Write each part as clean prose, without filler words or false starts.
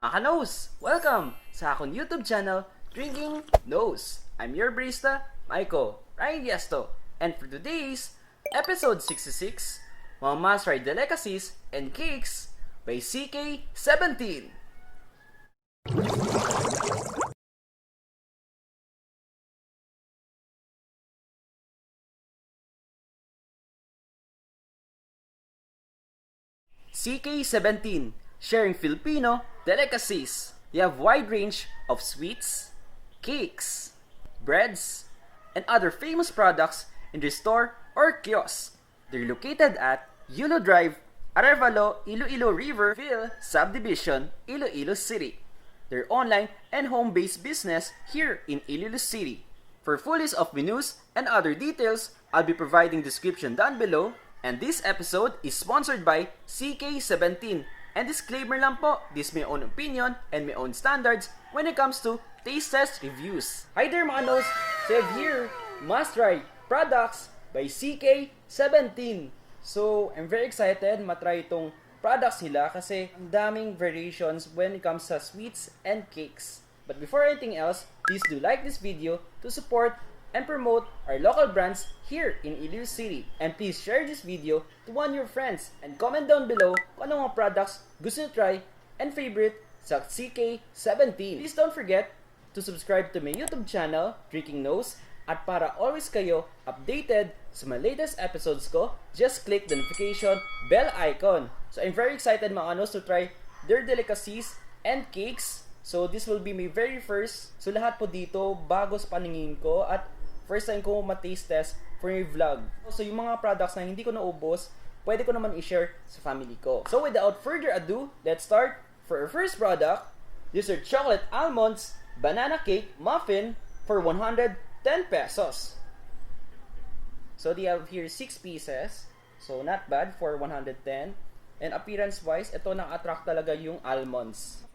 Nose! Welcome sa akong YouTube channel, Drinking Nose. I'm your barista, Michael Ryan Yesto. And for today's episode 66, mga must-try delicacies and cakes by CK17. CK17, sharing Filipino delicacies. You have wide range of sweets, cakes, breads, and other famous products in the store or kiosk. They're located at Yulo Drive, Arevalo, Iloilo River, Ville, Subdivision, Iloilo City. They're online and home-based business here in Iloilo City. For full list of menus and other details, I'll be providing description down below. And this episode is sponsored by CK17. And disclaimer lang po, this my own opinion and my own standards when it comes to taste test reviews. Hi there mga nos! So I have here must try products by CK17. So I'm very excited matry itong products nila kasi ang daming variations when it comes sa sweets and cakes. But before anything else, please do like this video to support and promote our local brands here in Iloilo City. And please share this video to one of your friends and comment down below kung anong mga products gusto nyo try and favorite sa CK17. Please don't forget to subscribe to my YouTube channel, Drinking Nose, at para always kayo updated sa mga latest episodes ko, just click the notification bell icon. So I'm very excited mga anos to try their delicacies and cakes. So this will be my very first. So lahat po dito bago sa paningin ko at first time ko ma-taste test for my vlog. So yung mga products na hindi ko naubos, pwede ko naman i-share sa family ko. So without further ado, let's start. For our first product, these are chocolate almonds, banana cake, muffin for 110 pesos. So they have here 6 pieces. So not bad for 110. And appearance wise, ito naka-attract talaga yung almonds.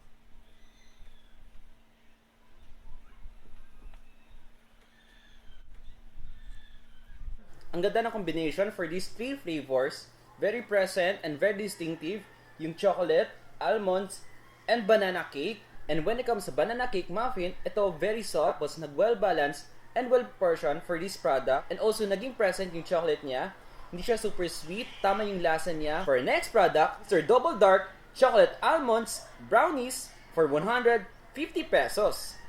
Ang ganda ng combination for these three flavors. Very present and very distinctive. Yung chocolate, almonds, and banana cake. And when it comes to banana cake muffin, ito very soft, was nag-well-balanced and well-portioned for this product. And also, naging present yung chocolate niya. Hindi siya super sweet. Tama yung lasa niya. For our next product, it's our double dark chocolate almonds brownies for 150 pesos.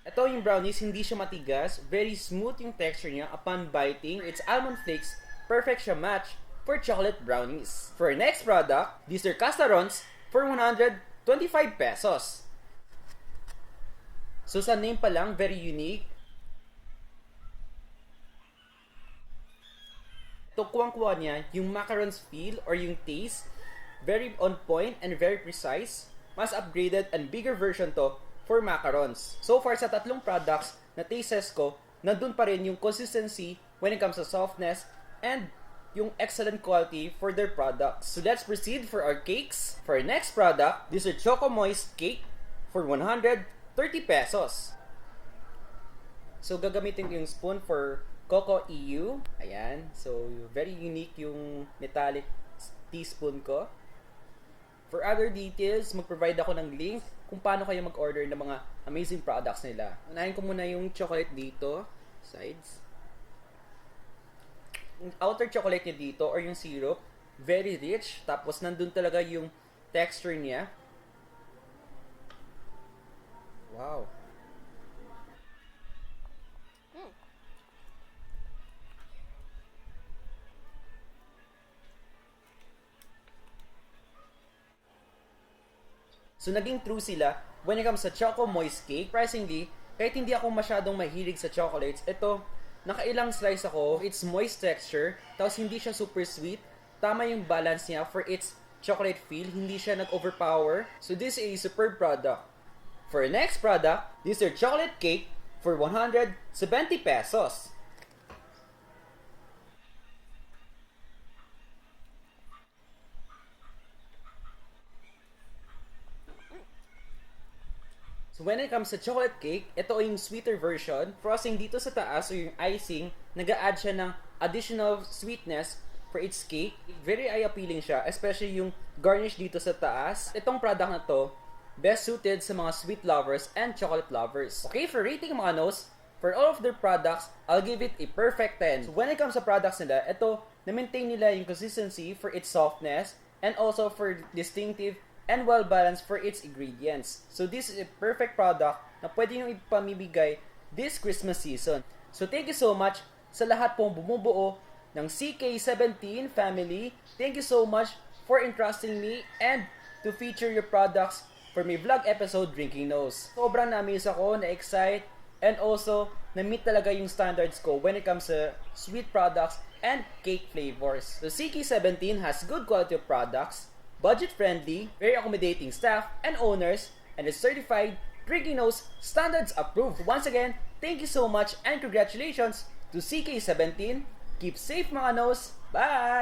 Ito yung brownies, hindi siya matigas. Very smooth yung texture niya upon biting. It's almond flakes. Perfect siya match for chocolate brownies. For our next product, these are CustaRoons for 125 pesos. So sa name pa lang, very unique. Ito kuwang-kuwa niya yung macarons feel or yung taste. Very on point and very precise. Mas upgraded and bigger version to for macarons. So far sa tatlong products na tastes ko, nandun pa rin yung consistency when it comes to softness and yung excellent quality for their products. So let's proceed for our cakes. For our next product, this is Choco Moist Cake for 130 pesos. So gagamitin ko yung spoon for Coco EU. Ayan. So very unique yung metallic teaspoon ko. For other details, mag-provide ako ng link kung paano kayo mag-order ng mga amazing products nila. Unahin ko muna yung chocolate dito, sides. Yung outer chocolate niya dito, or yung syrup, very rich. Tapos nandun talaga yung texture niya. Wow. So, naging true sila when it comes sa Choco Moist Cake. Surprisingly, kahit hindi ako masyadong mahilig sa chocolates, ito, nakailang slice ako, it's moist texture, tapos hindi siya super sweet. Tama yung balance niya for its chocolate feel, hindi siya nag-overpower. So, this is a superb product. For our next product, this is chocolate cake for 170 pesos. So when it comes sa chocolate cake, ito yung sweeter version. Frosting dito sa taas o yung icing, nag-a-add siya ng additional sweetness for its cake. Very eye-appealing siya, especially yung garnish dito sa taas. Itong product na to, best suited sa mga sweet lovers and chocolate lovers. Okay, for rating mga nos, for all of their products, I'll give it a perfect 10. So when it comes sa products nila, ito, na-maintain nila yung consistency for its softness and also for distinctive and well-balanced for its ingredients. So this is a perfect product na pwede nyo ipamibigay this Christmas season. So thank you so much sa lahat pong bumubuo ng CK17 family. Thank you so much for entrusting me and to feature your products for my vlog episode, Drinking Nose. Sobrang na-amaze ako, na-excite, and also, na-meet talaga yung standards ko when it comes to sweet products and cake flavors. So CK17 has good quality of products, budget-friendly, very accommodating staff and owners, and is certified Drinking Nose standards approved. Once again, thank you so much and congratulations to CK17. Keep safe mga nos. Bye!